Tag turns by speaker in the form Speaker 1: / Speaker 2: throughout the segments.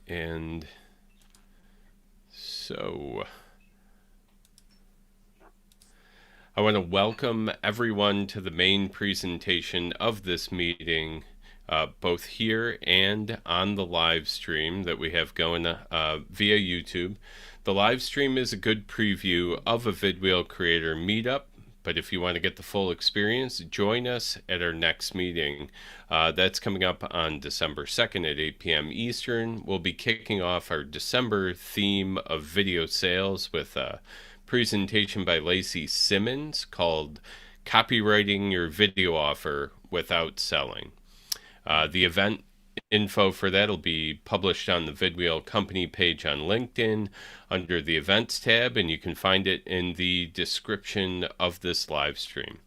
Speaker 1: And so I want to welcome everyone to the main presentation of this meeting, both here and on the live stream that we have going via YouTube. The live stream is a good preview of a vidwheel creator meetup, but if you want to get the full experience, join us at our next meeting. That's coming up on December 2nd at 8 p.m. Eastern. We'll be kicking off our December theme of video sales with a presentation by Lacey Simmons called Copywriting Your Video Offer Without Selling. The event info for that will be published on the vidwheel company page on LinkedIn under the events tab, and you can find it in the description of this live stream.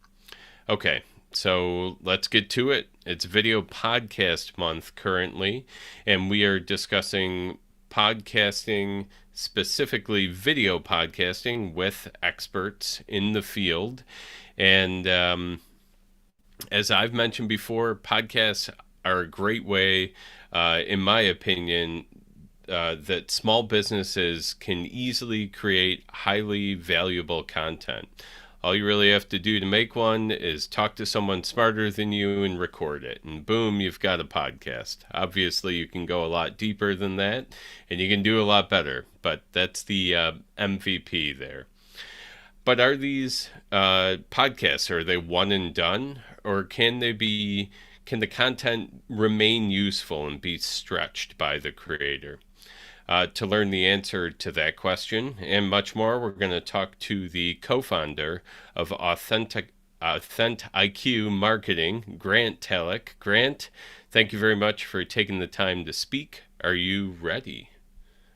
Speaker 1: Okay, so let's get to it. It's video podcast month currently, and we are discussing podcasting, specifically video podcasting, with experts in the field. And as I've mentioned before, podcasts are a great way, in my opinion, that small businesses can easily create highly valuable content. All you really have to do to make one is talk to someone smarter than you and record it. And boom, you've got a podcast. Obviously, you can go a lot deeper than that, and you can do a lot better. But that's the MVP there. But are these podcasts, are they one and done? Or can the content remain useful and be stretched by the creator? To learn the answer to that question and much more, we're going to talk to the co-founder of AuthentIQ Marketing, Grant Taleck. Grant, thank you very much for taking the time to speak. Are you ready?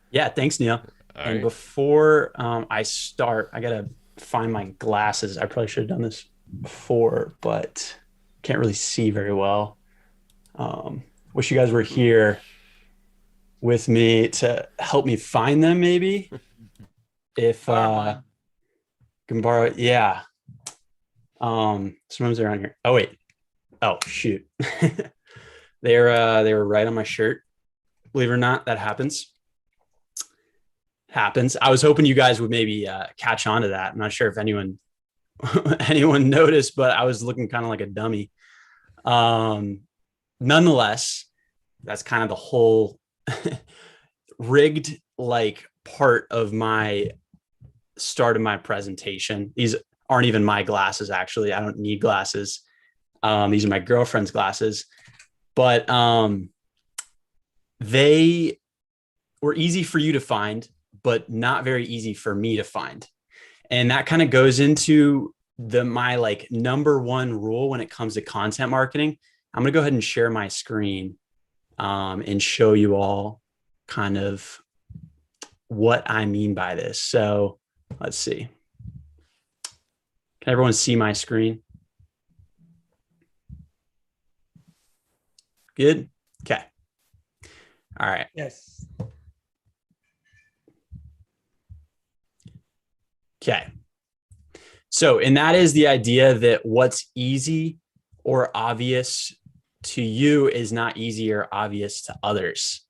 Speaker 2: Yeah, thanks, Neil.
Speaker 1: All
Speaker 2: And
Speaker 1: right.
Speaker 2: before I start, I gotta find my glasses. I probably should have done this before, but can't really see very well. Wish you guys were here with me to help me find them, maybe. If can borrow it. Yeah. Sometimes they're on here. Oh wait. Oh shoot. They were right on my shirt. Believe it or not, that happens. I was hoping you guys would maybe catch on to that. I'm not sure if anyone noticed, but I was looking kind of like a dummy. Nonetheless, that's kind of the whole rigged like part of my start of my presentation. These aren't even my glasses, actually. I don't need glasses. These are my girlfriend's glasses, but they were easy for you to find, but not very easy for me to find. And that kind of goes into my like number one rule when it comes to content marketing. I'm going to go ahead and share my screen and show you all kind of what I mean by this. So let's see. Can everyone see my screen? Good. Okay. All right.
Speaker 3: Yes.
Speaker 2: Okay. So, and that is the idea that what's easy or obvious to you is not easy or obvious to others.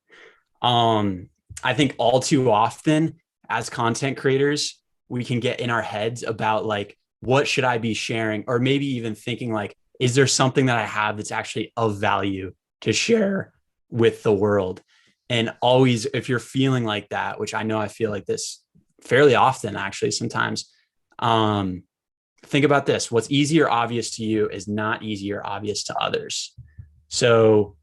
Speaker 2: I think all too often as content creators, we can get in our heads about like, what should I be sharing? Or maybe even thinking like, is there something that I have that's actually of value to share with the world? And always, if you're feeling like that, which I know I feel like this fairly often, actually, sometimes, think about this. What's easy or obvious to you is not easy or obvious to others. So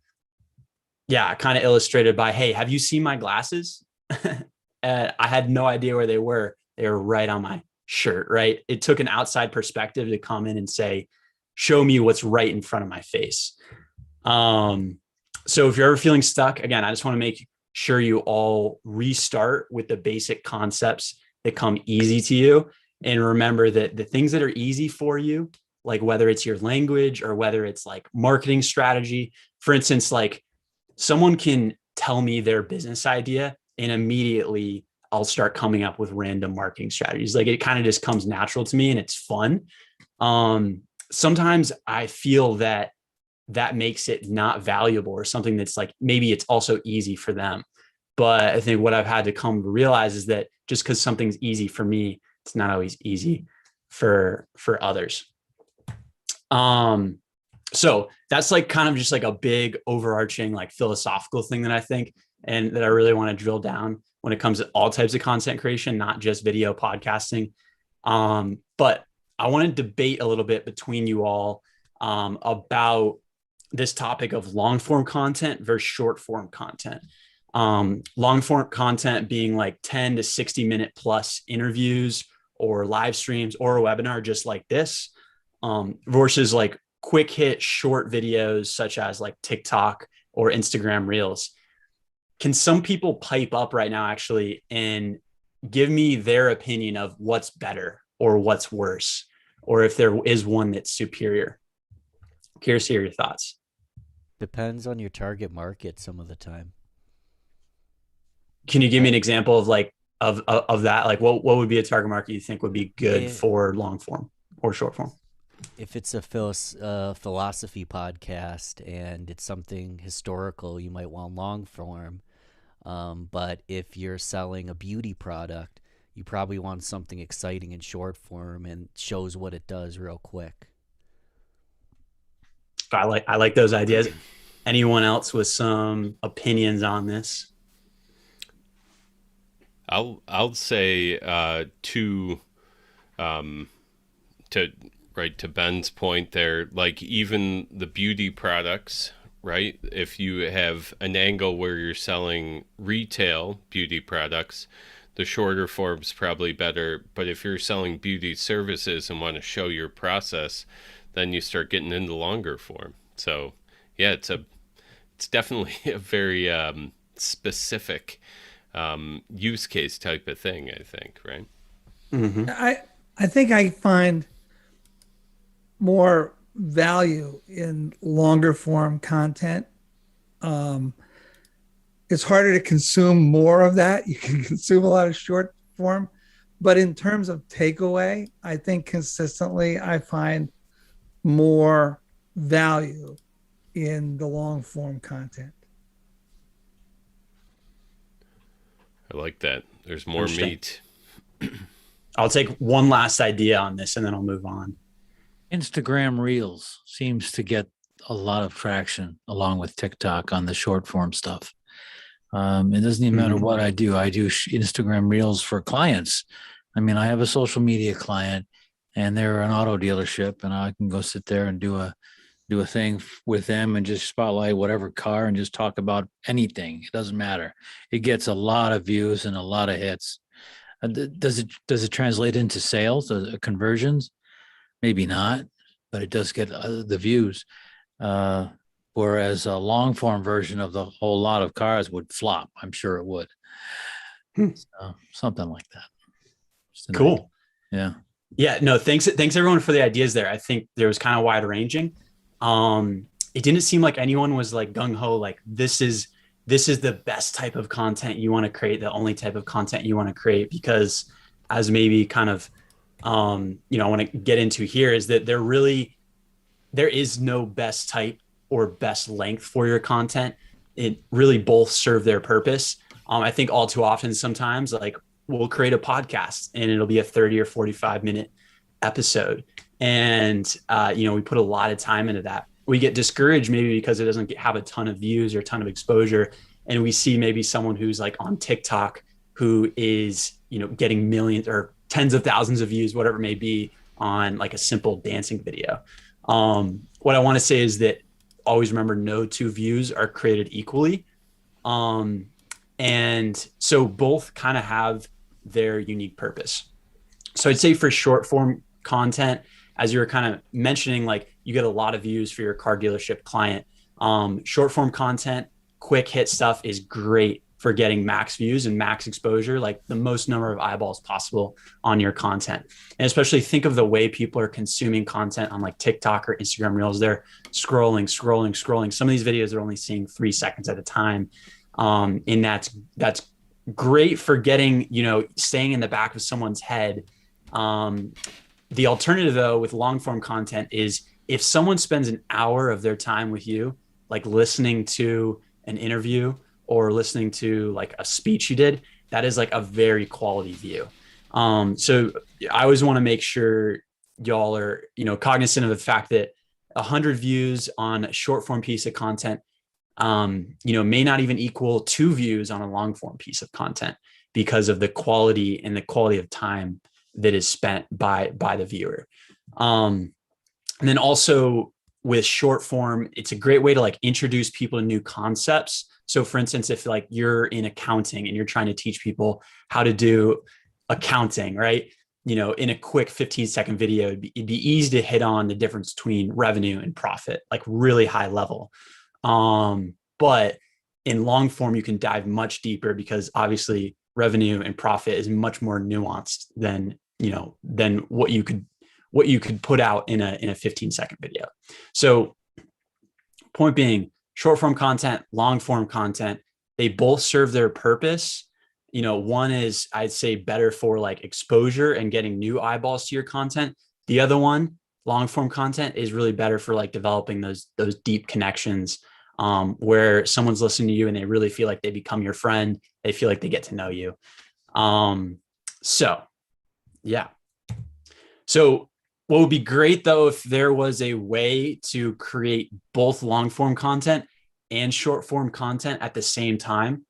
Speaker 2: yeah, kind of illustrated by, hey, have you seen my glasses? I had no idea where they were. They were right on my shirt, right? It took an outside perspective to come in and say, show me what's right in front of my face. So if you're ever feeling stuck, again, I just want to make sure you all restart with the basic concepts that come easy to you. And remember that the things that are easy for you, like whether it's your language or whether it's like marketing strategy, for instance, like someone can tell me their business idea and immediately I'll start coming up with random marketing strategies. Like it kind of just comes natural to me and it's fun. Sometimes I feel that makes it not valuable or something that's like, maybe it's also easy for them. But I think what I've had to come to realize is that just because something's easy for me, it's not always easy for others. So that's like kind of just like a big overarching like philosophical thing that I think, and that I really want to drill down when it comes to all types of content creation, not just video podcasting. But I want to debate a little bit between you all about this topic of long form content versus short form content. Long form content being like 10 to 60 minute plus interviews or live streams or a webinar just like this, versus like quick hit short videos such as like TikTok or Instagram Reels. Can some people pipe up right now actually and give me their opinion of what's better or what's worse, or if there is one that's superior? Curious to hear your thoughts.
Speaker 3: Depends on your target market some of the time.
Speaker 2: Can you give me an example of like of that? Like what would be a target market you think would be good for long form or short form?
Speaker 3: If it's a philosophy podcast and it's something historical, you might want long form. But if you're selling a beauty product, you probably want something exciting in short form and shows what it does real quick.
Speaker 2: I like those ideas. Anyone else with some opinions on this?
Speaker 1: I'll say to Ben's point there, like even the beauty products, right? If you have an angle where you're selling retail beauty products, the shorter form's probably better. But if you're selling beauty services and want to show your process, then you start getting into longer form. So yeah, it's definitely a very specific use case type of thing, I think, right?
Speaker 4: Mm-hmm. I think I find more value in longer form content. It's harder to consume more of that. You can consume a lot of short form, but in terms of takeaway, I think consistently I find more value in the long form content.
Speaker 1: I like that. There's more meat.
Speaker 2: I'll take one last idea on this and then I'll move on.
Speaker 5: Instagram Reels seems to get a lot of traction along with TikTok on the short form stuff. It doesn't even matter what I do. I do Instagram Reels for clients. I mean, I have a social media client and they're an auto dealership, and I can go sit there and do a thing with them and just spotlight whatever car and just talk about anything. It doesn't matter. It gets a lot of views and a lot of hits. Does it translate into sales, conversions? Maybe not, but it does get the views. Whereas a long form version of the whole lot of cars would flop. I'm sure it would. So, something like that.
Speaker 2: Cool.
Speaker 5: Yeah.
Speaker 2: Yeah. No, thanks everyone for the ideas there. I think there was kind of wide ranging. It didn't seem like anyone was like gung ho, like this is the best type of content you want to create, the only type of content you want to create, because as maybe kind of, I want to get into here is that there is no best type or best length for your content. It really both serve their purpose. I think all too often sometimes like we'll create a podcast and it'll be a 30 or 45 minute episode. And, we put a lot of time into that. We get discouraged maybe because it doesn't have a ton of views or a ton of exposure. And we see maybe someone who's like on TikTok who is, getting millions or tens of thousands of views, whatever it may be, on like a simple dancing video. What I want to say is that always remember no two views are created equally. And so both kind of have their unique purpose. So I'd say for short form content, as you were kind of mentioning, like you get a lot of views for your car dealership client. Short form content, quick hit stuff is great for getting max views and max exposure, like the most number of eyeballs possible on your content. And especially think of the way people are consuming content on like TikTok or Instagram Reels. They're scrolling. Some of these videos are only seeing 3 seconds at a time. And that's great for getting, staying in the back of someone's head. The alternative though, with long form content is if someone spends an hour of their time with you, like listening to an interview or listening to like a speech you did, that is like a very quality view. So I always want to make sure y'all are, cognizant of the fact that 100 views on a short form piece of content, may not even equal 2 views on a long form piece of content because of the quality of time that is spent by the viewer. And then also with short form, it's a great way to like introduce people to new concepts. So for instance, if like you're in accounting and you're trying to teach people how to do accounting, right? In a quick 15-second video, it'd be easy to hit on the difference between revenue and profit, like really high level. But in long form, you can dive much deeper because obviously revenue and profit is much more nuanced than what you could put out in a 15-second video. So point being, short form content, long form content, they both serve their purpose. One is, I'd say, better for like exposure and getting new eyeballs to your content. The other one, long form content, is really better for like developing those deep connections, where someone's listening to you and they really feel like they become your friend. They feel like they get to know you. So what would be great though, if there was a way to create both long form content and short form content at the same time.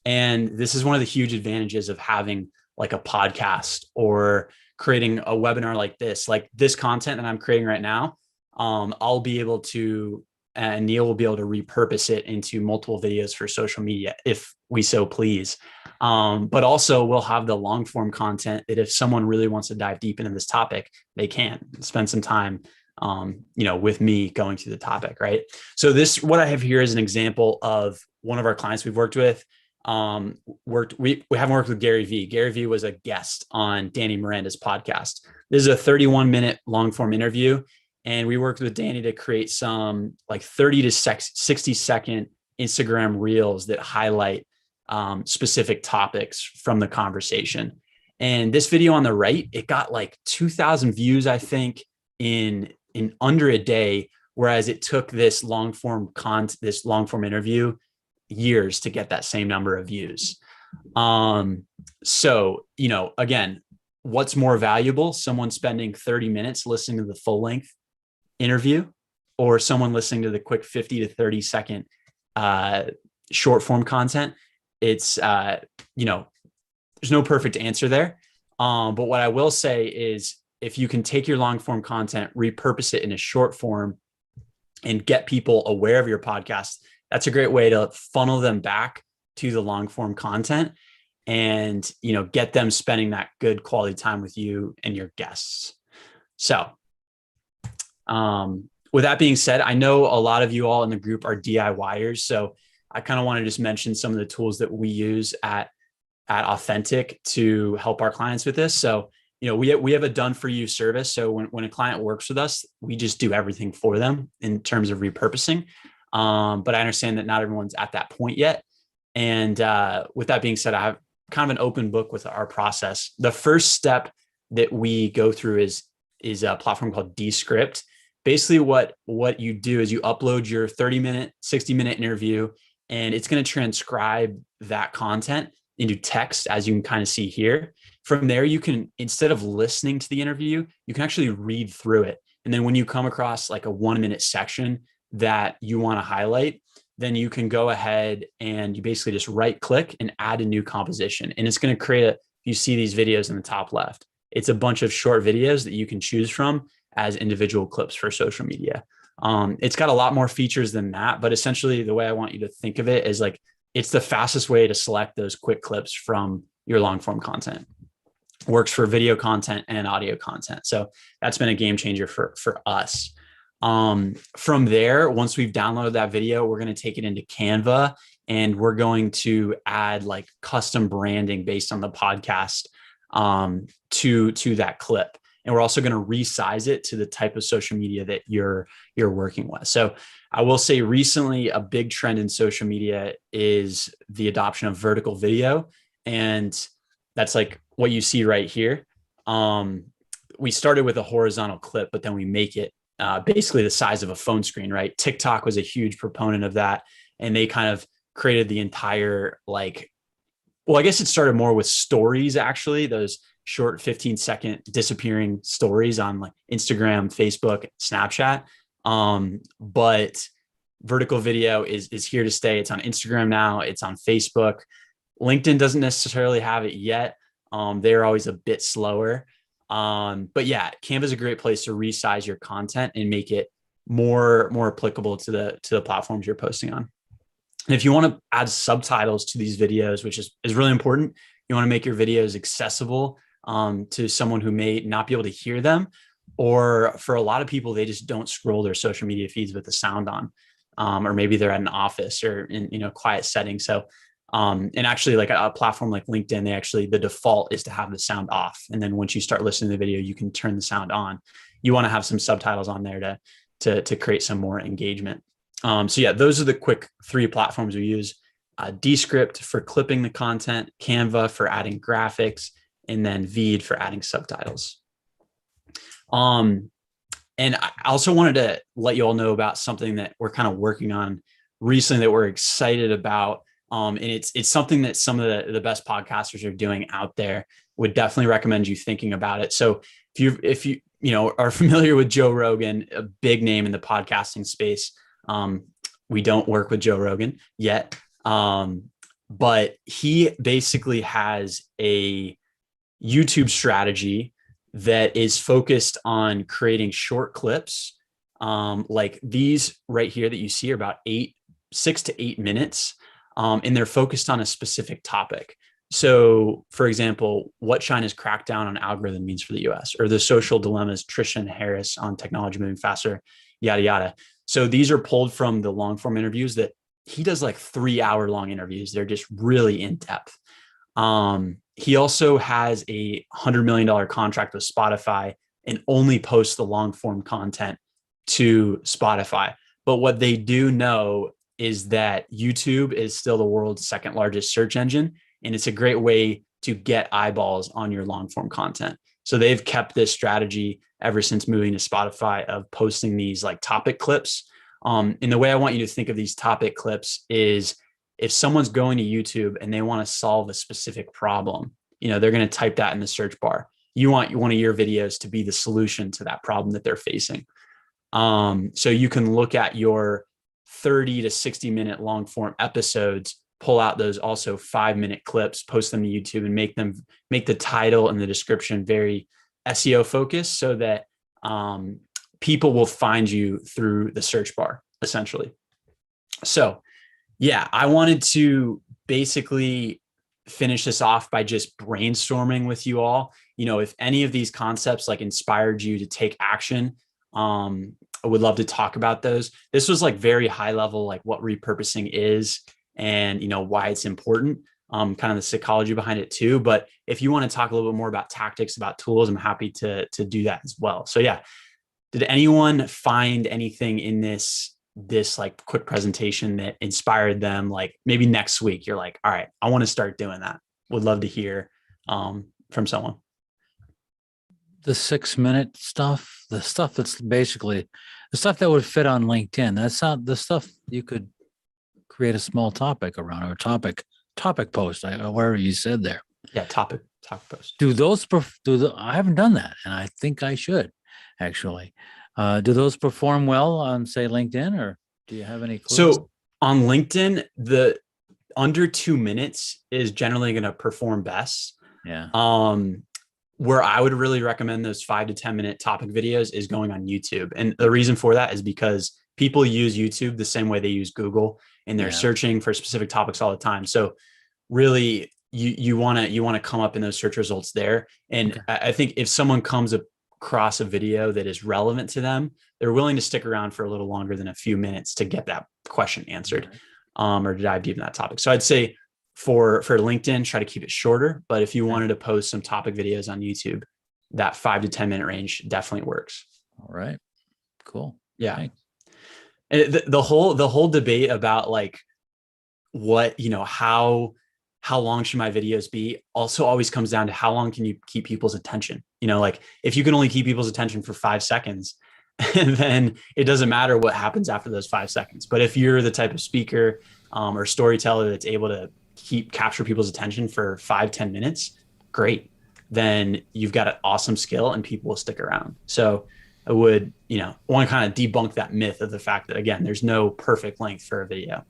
Speaker 2: And this is one of the huge advantages of having like a podcast or creating a webinar like this content that I'm creating right now. I'll be able to, and Neil will be able to repurpose it into multiple videos for social media if we so please. But also we'll have the long form content that if someone really wants to dive deep into this topic, they can spend some time, with me going through the topic. Right. So what I have here is an example of one of our clients we've worked with. We haven't worked with Gary Vee. Gary Vee was a guest on Danny Miranda's podcast. This is a 31-minute long form interview. And we worked with Danny to create some like 30 to 60 second Instagram reels that highlight specific topics from the conversation. And this video on the right, it got like 2,000 views, I think, in under a day, whereas it took this long form interview years to get that same number of views. So, again, what's more valuable? Someone spending 30 minutes listening to the full length interview, or someone listening to the quick 50 to 30 second short form content? It's, there's no perfect answer there. But what I will say is, if you can take your long form content, repurpose it in a short form and get people aware of your podcast, that's a great way to funnel them back to the long form content and, get them spending that good quality time with you and your guests. So, with that being said, I know a lot of you all in the group are DIYers. So I kind of want to just mention some of the tools that we use at Authentic to help our clients with this. So, we have a done for you service. So when a client works with us, we just do everything for them in terms of repurposing. But I understand that not everyone's at that point yet. And with that being said, I have kind of an open book with our process. The first step that we go through is a platform called Descript. Basically what you do is you upload your 30-minute, 60-minute interview, and it's going to transcribe that content into text, as you can kind of see here. From there, you can, instead of listening to the interview, you can actually read through it. And then when you come across like a 1-minute section that you want to highlight, then you can go ahead and you basically just right click and add a new composition. And it's going to create you see these videos in the top left. It's a bunch of short videos that you can choose from as individual clips for social media. It's got a lot more features than that, but essentially the way I want you to think of it is like, it's the fastest way to select those quick clips from your long form content. Works for video content and audio content. So that's been a game changer for us. From there, once we've downloaded that video, we're going to take it into Canva and we're going to add like custom branding based on the podcast to that clip. And we're also going to resize it to the type of social media that you're working with. So I will say recently, a big trend in social media is the adoption of vertical video. And that's like what you see right here. We started with a horizontal clip, but then we make it basically the size of a phone screen, right? TikTok was a huge proponent of that. And they kind of created the entire well, I guess it started more with stories, actually, those short 15-second disappearing stories on like Instagram, Facebook, Snapchat. But vertical video is here to stay. It's on Instagram now. It's on Facebook. LinkedIn doesn't necessarily have it yet. They're always a bit slower. But yeah, Canva is a great place to resize your content and make it more applicable to the platforms you're posting on. And if you want to add subtitles to these videos, which is really important, you want to make your videos accessible to someone who may not be able to hear them, or for a lot of people, they just don't scroll their social media feeds with the sound on, or maybe they're at an office or in quiet setting. So, and actually, like a platform like LinkedIn, the default is to have the sound off, and then once you start listening to the video, you can turn the sound on. You want to have some subtitles on there to create some more engagement. So yeah, those are the quick 3 platforms we use. Descript for clipping the content, Canva for adding graphics, and then Vid for adding subtitles. And I also wanted to let you all know about something that we're kind of working on recently that we're excited about. And it's something that some of the best podcasters are doing out there. Would definitely recommend you thinking about it. So if you are familiar with Joe Rogan, a big name in the podcasting space, we don't work with Joe Rogan yet. But he basically has a YouTube strategy that is focused on creating short clips. Like these right here that you see are about 6 to 8 minutes. And they're focused on a specific topic. So for example, what China's crackdown on algorithm means for the US, or the social dilemmas, Trisha and Harris on technology moving faster, yada, yada. So these are pulled from the long form interviews that he does, like 3-hour long interviews. They're just really in depth. He also has a $100 million contract with Spotify and only posts the long form content to Spotify. But what they do know is that YouTube is still the world's 2nd largest search engine. And it's a great way to get eyeballs on your long form content. So they've kept this strategy ever since moving to Spotify of posting these like topic clips. And the way I want you to think of these topic clips is if someone's going to YouTube and they want to solve a specific problem, they're going to type that in the search bar. You want one of your videos to be the solution to that problem that they're facing. So you can look at your 30 to 60 minute long form episodes, pull out those also 5-minute clips, post them to YouTube, and make the title and the description very SEO focused so that people will find you through the search bar, essentially. So yeah, I wanted to basically finish this off by just brainstorming with you all. If any of these concepts like inspired you to take action, I would love to talk about those. This was like very high level, like what repurposing is and, why it's important, kind of the psychology behind it too. But if you want to talk a little bit more about tactics, about tools, I'm happy to do that as well. So yeah, did anyone find anything in this like quick presentation that inspired them? Like maybe next week, you're like, all right, I want to start doing that. Would love to hear from someone.
Speaker 5: The 6-minute stuff, the stuff that's basically the stuff that would fit on LinkedIn. That's not the stuff you could create a small topic around, or topic post, wherever you said there.
Speaker 2: Yeah, topic post.
Speaker 5: I haven't done that, and I think I should actually. Do those perform well on, say, LinkedIn, or do you have any clues?
Speaker 2: So on LinkedIn, the under 2 minutes is generally going to perform best.
Speaker 5: Yeah.
Speaker 2: Where I would really recommend those 5 to 10 minute topic videos is going on YouTube. And the reason for that is because people use YouTube the same way they use Google, and they're searching for specific topics all the time. So really you want to come up in those search results there. And okay. I think if someone comes across a video that is relevant to them, they're willing to stick around for a little longer than a few minutes to get that question answered, or to dive deep in that topic. So I'd say for LinkedIn, try to keep it shorter. But if you wanted to post some topic videos on YouTube, that 5 to 10 minute range definitely works.
Speaker 5: All right. Cool.
Speaker 2: Yeah.
Speaker 5: Thanks.
Speaker 2: And the whole debate about like what, how long should my videos be also always comes down to how long can you keep people's attention? Like if you can only keep people's attention for 5 seconds, then it doesn't matter what happens after those 5 seconds. But if you're the type of speaker or storyteller that's able to capture people's attention for 5-10 minutes, great. Then you've got an awesome skill and people will stick around. So I would, want to kind of debunk that myth of the fact that, again, there's no perfect length for a video.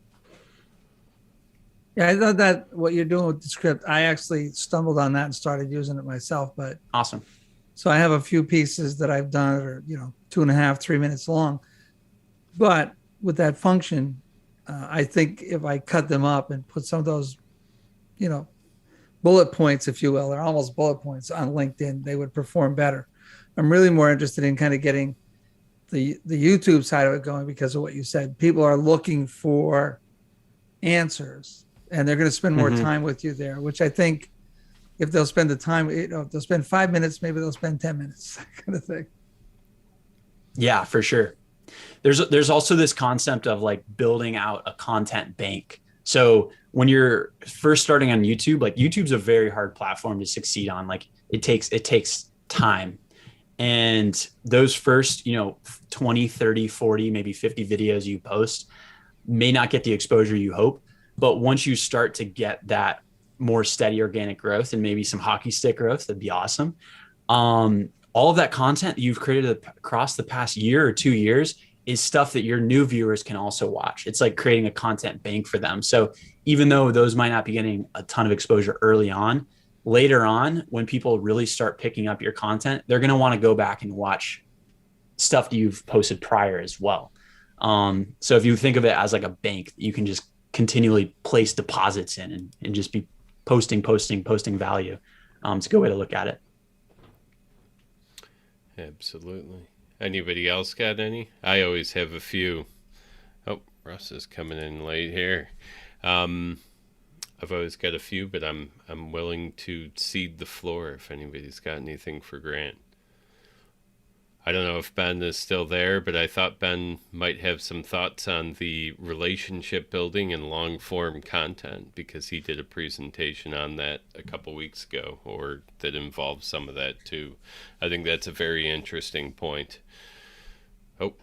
Speaker 4: Yeah, I thought that what you're doing with Descript, I actually stumbled on that and started using it myself. But
Speaker 2: awesome.
Speaker 4: So I have a few pieces that I've done that are, 2.5, 3 minutes long. But with that function, I think if I cut them up and put some of those, bullet points, if you will, or almost bullet points on LinkedIn, they would perform better. I'm really more interested in kind of getting the YouTube side of it going because of what you said. People are looking for answers and they're going to spend more time with you there, which I think if they'll spend the time, if they'll spend 5 minutes, maybe they'll spend 10 minutes, that kind of thing.
Speaker 2: Yeah, for sure. There's also this concept of like building out a content bank. So when you're first starting on YouTube, like YouTube's a very hard platform to succeed on. Like it takes time. And those first, 20, 30, 40, maybe 50 videos you post may not get the exposure you hope. But once you start to get that more steady organic growth and maybe some hockey stick growth, that'd be awesome. All of that content that you've created across the past year or 2 years is stuff that your new viewers can also watch. It's like creating a content bank for them. So even though those might not be getting a ton of exposure early on, later on, when people really start picking up your content, they're going to want to go back and watch stuff that you've posted prior as well. So if you think of it as like a bank, you can just continually place deposits in and just be posting value. It's a good way to look at it.
Speaker 1: Absolutely. Anybody else got any? I always have a few. Oh, Russ is coming in late here. I've always got a few, but I'm willing to cede the floor if anybody's got anything for Grant. I don't know if Ben is still there, but I thought Ben might have some thoughts on the relationship building and long form content because he did a presentation on that a couple weeks ago, or that involves some of that too. I think that's a very interesting point. Oh,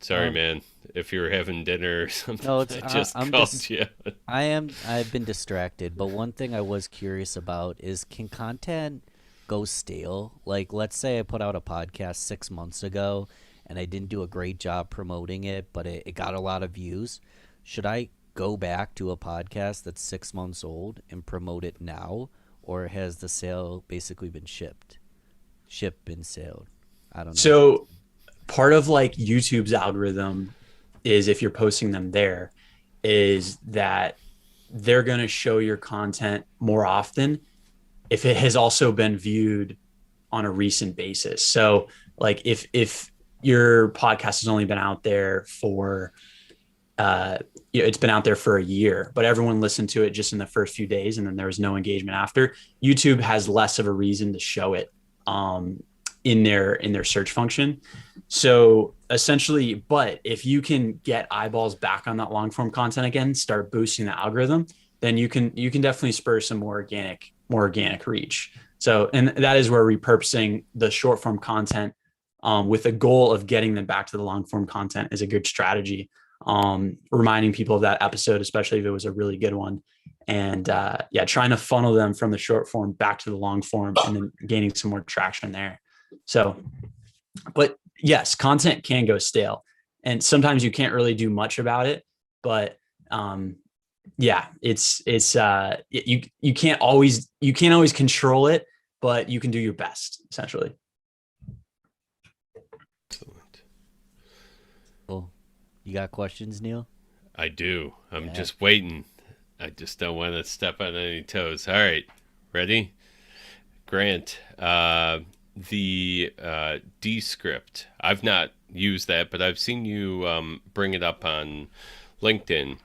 Speaker 1: sorry, man. If you're having dinner or something,
Speaker 3: No,
Speaker 1: I just called you.
Speaker 3: I've been distracted, but one thing I was curious about is, can content go stale? Like, let's say I put out a podcast 6 months ago and I didn't do a great job promoting it, but it got a lot of views. Should I go back to a podcast that's 6 months old and promote it now, or has the sale basically been been sailed? I don't know.
Speaker 2: So part of like YouTube's algorithm is, if you're posting them there, is that they're going to show your content more often if it has also been viewed on a recent basis. So like if your podcast has only been out there for, it's been out there for a year, but everyone listened to it just in the first few days and then there was no engagement after, YouTube has less of a reason to show it in their search function. So essentially, but if you can get eyeballs back on that long form content again, start boosting the algorithm, then you can definitely spur some more organic reach. So, and that is where repurposing the short form content with the goal of getting them back to the long form content is a good strategy. Reminding people of that episode, especially if it was a really good one, and trying to funnel them from the short form back to the long form and then gaining some more traction there. So, but yes, content can go stale and sometimes you can't really do much about it, but you can't always control it, but you can do your best, essentially.
Speaker 1: Excellent.
Speaker 3: Cool. You got questions, Neil?
Speaker 1: I do. I'm just waiting. I just don't want to step on any toes. All right. Ready? Grant, the Descript. I've not used that, but I've seen you bring it up on LinkedIn.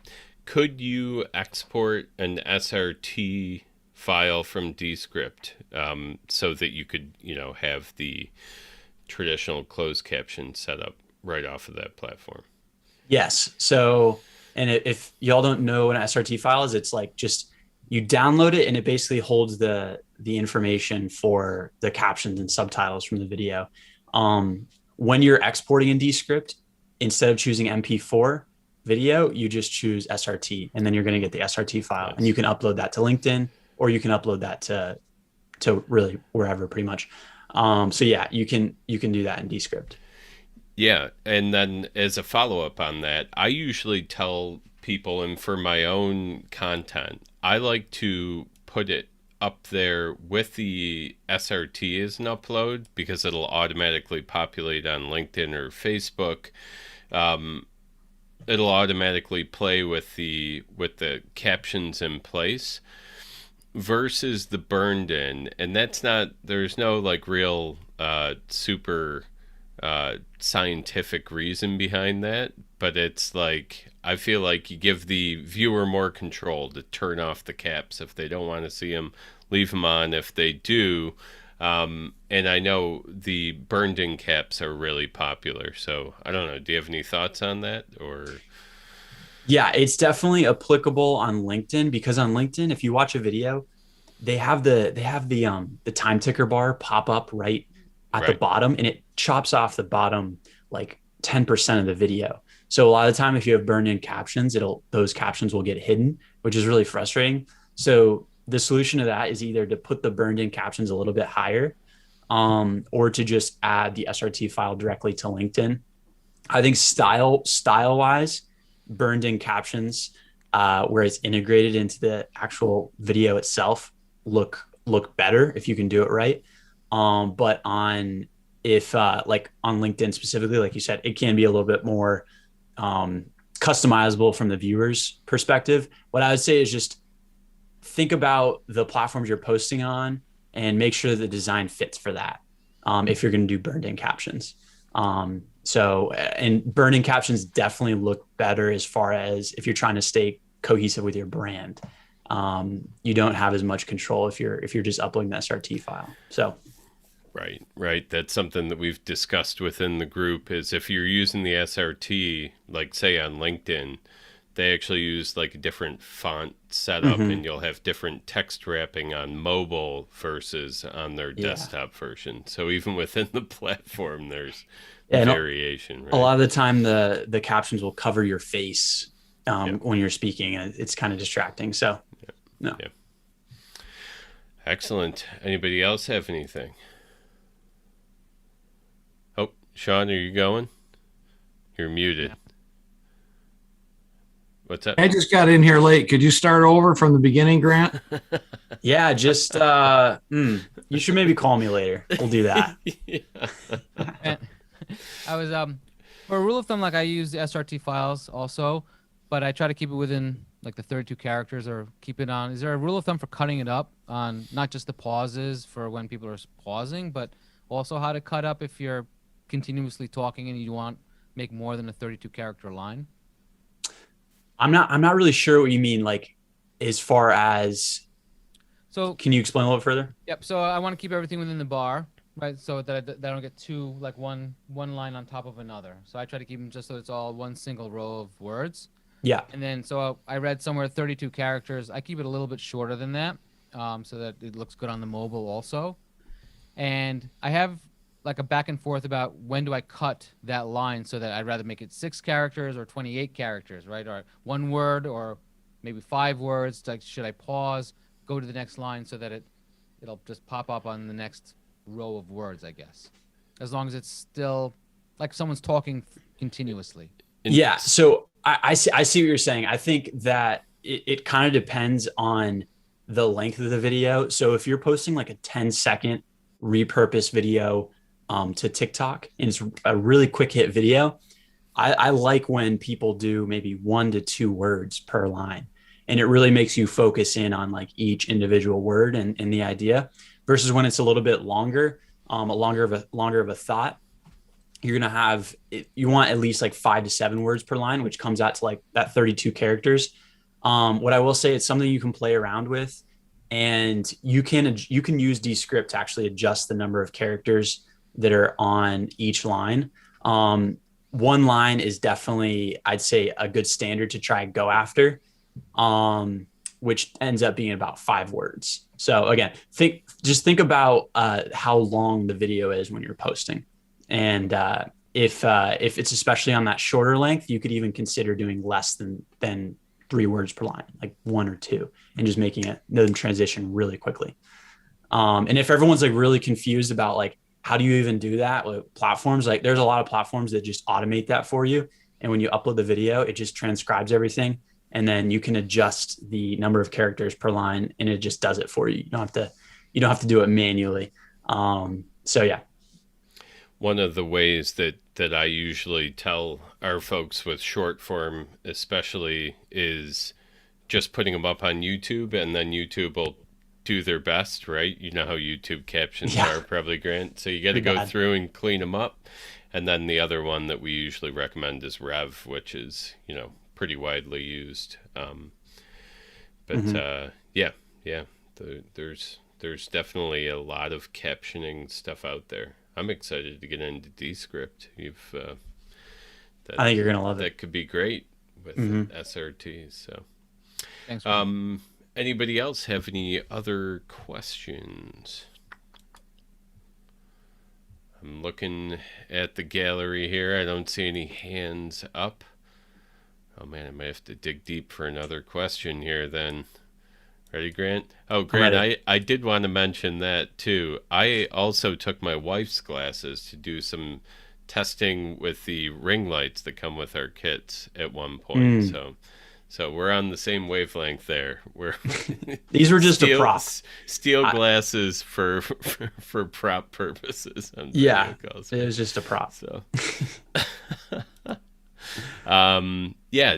Speaker 1: Could you export an SRT file from Descript so that you could, have the traditional closed caption set up right off of that platform?
Speaker 2: Yes. So, and if y'all don't know what an SRT file is, it's like just you download it and it basically holds the information for the captions and subtitles from the video. When you're exporting in Descript, instead of choosing MP4, video, you just choose SRT, and then you're going to get the SRT file, and you can upload that to LinkedIn, or you can upload that to really wherever, pretty much. So yeah, you can do that in Descript.
Speaker 1: Yeah, and then as a follow-up on that, I usually tell people, and for my own content, I like to put it up there with the SRT as an upload, because it'll automatically populate on LinkedIn or Facebook. It'll automatically play with the captions in place, versus the burned in, and there's no like real super scientific reason behind that, but it's like, I feel like you give the viewer more control to turn off the caps if they don't want to see them, leave them on if they do. And I know the burned in caps are really popular, so I don't know, do you have any thoughts on that? Or
Speaker 2: Yeah, it's definitely applicable on LinkedIn, because on LinkedIn, if you watch a video, they have the time ticker bar pop up right at the bottom, and it chops off the bottom like 10% of the video. So a lot of the time, if you have burned in captions, those captions will get hidden, which is really frustrating. So the solution to that is either to put the burned in captions a little bit higher, or to just add the SRT file directly to LinkedIn. I think style wise, burned in captions, where it's integrated into the actual video itself, look better if you can do it right. But like on LinkedIn specifically, like you said, it can be a little bit more customizable from the viewer's perspective. What I would say is just think about the platforms you're posting on and make sure the design fits for that. If you're going to do burned in captions. And burned in captions definitely look better as far as if you're trying to stay cohesive with your brand. You don't have as much control if you're just uploading the SRT file. So.
Speaker 1: Right. That's something that we've discussed within the group, is if you're using the SRT, like say on LinkedIn, they actually use like a different font setup, and you'll have different text wrapping on mobile versus on their desktop version. So even within the platform, there's variation. Right?
Speaker 2: A lot of the time, the captions will cover your face when you're speaking, and it's kind of distracting. So, no.
Speaker 1: Yeah. Excellent. Anybody else have anything? Oh, Sean, are you going? You're muted. What's up?
Speaker 5: I just got in here late. Could you start over from the beginning, Grant?
Speaker 2: Yeah, just you should maybe call me later. We'll do that.
Speaker 6: I was for a rule of thumb, like I use the SRT files also, but I try to keep it within like the 32 characters, or keep it on. Is there a rule of thumb for cutting it up on not just the pauses for when people are pausing, but also how to cut up if you're continuously talking and you want make more than a 32 character line?
Speaker 2: I'm not really sure what you mean, like as far as. So can you explain a little further?
Speaker 6: Yep. So I want to keep everything within the bar, right? So that I don't get two, like one line on top of another. So I try to keep them just so it's all one single row of words.
Speaker 2: Yeah.
Speaker 6: And then so I read somewhere 32 characters. I keep it a little bit shorter than that, so that it looks good on the mobile also. And I have like a back and forth about when do I cut that line, so that I'd rather make it 6 characters or 28 characters, right? Or 1 word or maybe 5 words. Like, should I pause, go to the next line so that it'll just pop up on the next row of words, I guess. As long as it's still like someone's talking continuously.
Speaker 2: Yeah. So I see what you're saying. I think that it kind of depends on the length of the video. So if you're posting like a 10-second repurpose video to TikTok, and it's a really quick hit video, I like when people do maybe 1 to 2 words per line, and it really makes you focus in on like each individual word and the idea, versus when it's a little bit longer, longer of a thought. You're going to have, you want at least like 5 to 7 words per line, which comes out to like that 32 characters. What I will say, it's something you can play around with, and you can use Descript to actually adjust the number of characters that are on each line. 1 line is definitely, I'd say, a good standard to try and go after, which ends up being about 5 words. So again, think about how long the video is when you're posting. And if it's especially on that shorter length, you could even consider doing less than 3 words per line, like 1 or 2, and just making it the transition really quickly. And if everyone's like really confused about like, how do you even do that with platforms? Like there's a lot of platforms that just automate that for you. And when you upload the video, it just transcribes everything. And then you can adjust the number of characters per line and it just does it for you. You don't have to do it manually. So yeah.
Speaker 1: One of the ways that I usually tell our folks with short form especially is just putting them up on YouTube, and then YouTube will do their best, right? You know how YouTube captions are probably, Grant. So you got to go through and clean them up. And then the other one that we usually recommend is Rev, which is, pretty widely used. There's definitely a lot of captioning stuff out there. I'm excited to get into Descript.
Speaker 2: I think you're gonna love it.
Speaker 1: That could be great with SRT. So,
Speaker 6: Thanks.
Speaker 1: Anybody else have any other questions? I'm looking at the gallery here. I don't see any hands up. Oh man, I might have to dig deep for another question here then. Ready, Grant? Oh, Grant, I did want to mention that too. I also took my wife's glasses to do some testing with the ring lights that come with our kits at one point. So we're on the same wavelength there.
Speaker 2: These were just a prop.
Speaker 1: Steel glasses for prop purposes.
Speaker 2: Yeah, it was just a prop.
Speaker 1: So,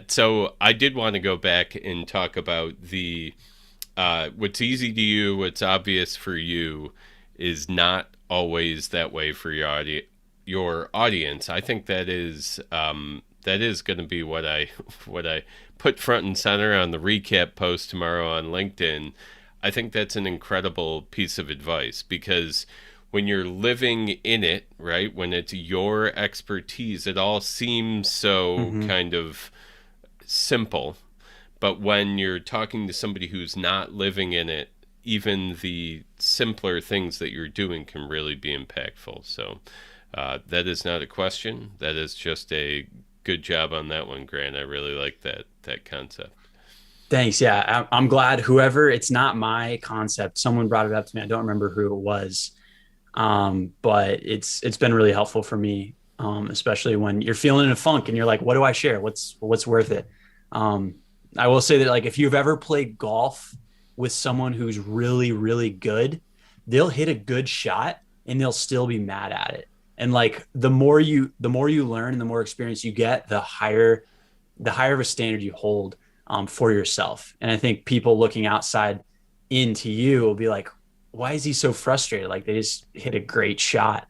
Speaker 1: so I did want to go back and talk about the what's easy to you, what's obvious for you, is not always that way for your audience. I think that is going to be what I put front and center on the recap post tomorrow on LinkedIn. I think that's an incredible piece of advice, because when you're living in it, right, when it's your expertise, it all seems so kind of simple. But when you're talking to somebody who's not living in it, even the simpler things that you're doing can really be impactful. So that is not a question. That is just a good job on that one, Grant. I really like that concept.
Speaker 2: Thanks. Yeah, I'm glad it's not my concept. Someone brought it up to me. I don't remember who it was, but it's been really helpful for me, especially when you're feeling in a funk and you're like, what do I share? What's worth it? I will say that, like, if you've ever played golf with someone who's really, really good, they'll hit a good shot and they'll still be mad at it. And like, the more you learn and the more experience you get, the higher of a standard you hold for yourself. And I think people looking outside into you will be like, why is he so frustrated? Like, they just hit a great shot.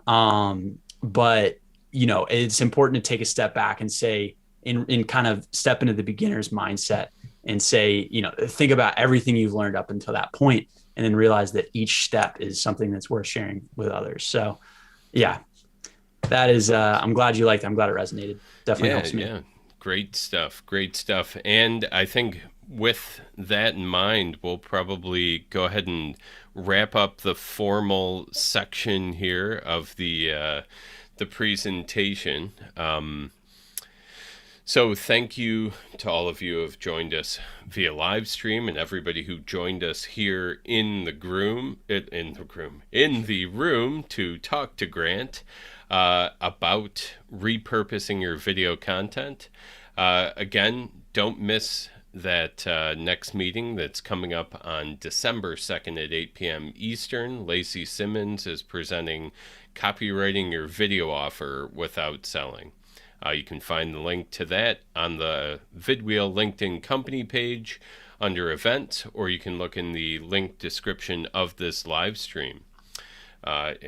Speaker 2: But it's important to take a step back and say, in kind of step into the beginner's mindset and say, think about everything you've learned up until that point, and then realize that each step is something that's worth sharing with others. So yeah, that is, I'm glad you liked it. I'm glad it resonated. Definitely helps me.
Speaker 1: Yeah. Great stuff. And I think with that in mind, we'll probably go ahead and wrap up the formal section here of the presentation. So thank you to all of you who have joined us via live stream, and everybody who joined us here in the room to talk to Grant about repurposing your video content. Again, don't miss that next meeting that's coming up on December 2nd at 8 p.m. Eastern. Lacey Simmons is presenting Copywriting Your Video Offer Without Selling. You can find the link to that on the vidwheel LinkedIn company page under events, or you can look in the link description of this live stream. And